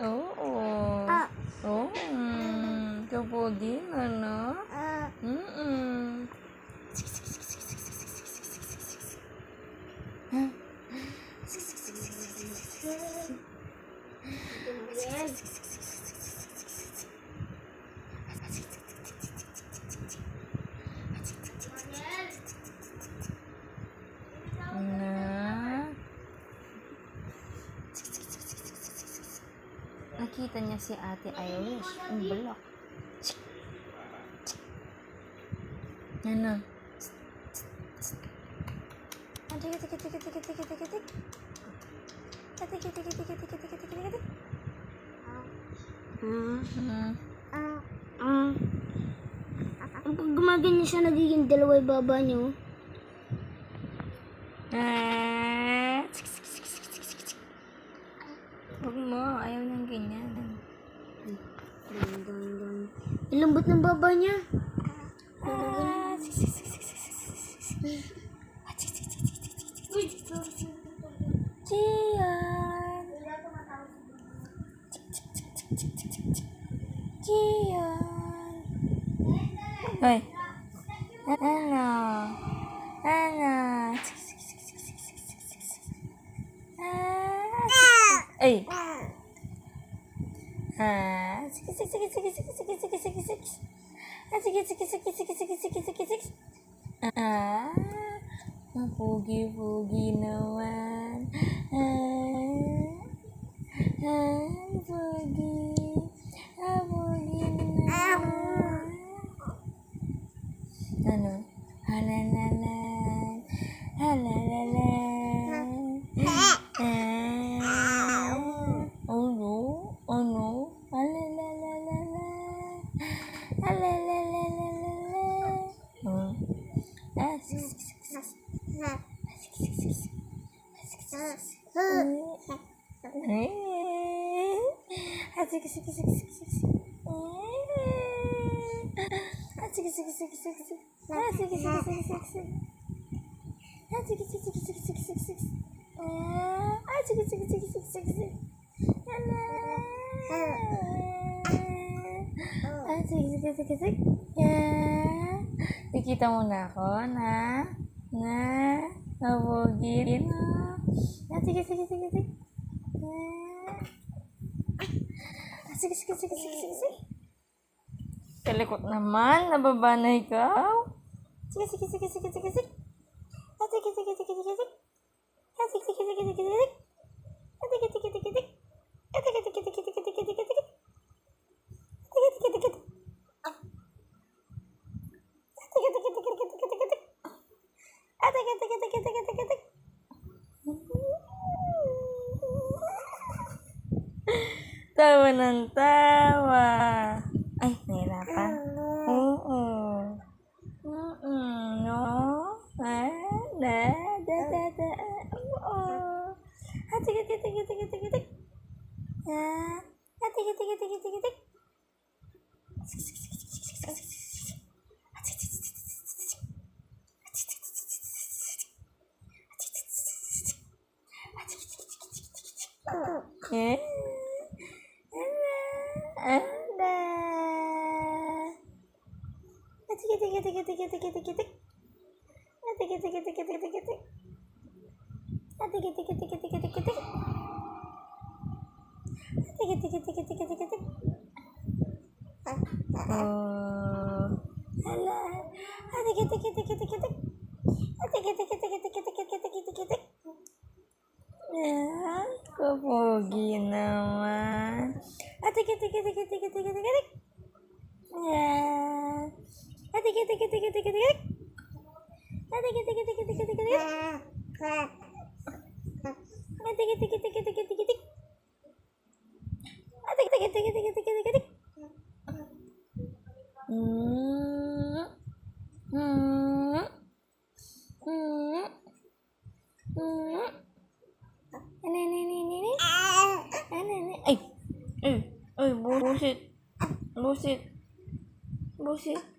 Oo. Oo. Kapogi na, no? Nakita niya si Ate Irish. Ang bulok. Ano? Pag gumaganyan siya, nagiging dalawa yung baba niyo. Huwag mo. Ayaw niyang ganyan. Ang lambot ng baba niya. Gian! Gian! Hoy! Ano? Ay! Sige. Pugi naman. Pugi naman. Ano? Halalalan. Ano? Nakikita mo na ako na nabugin na. Sige. Sige. Kalikot naman, nababa na ikaw. Sige. Tawa ng tawa. Ay, nahirapan. Oo. No? Oo. Sige. Kapogi naman. Ay, busit.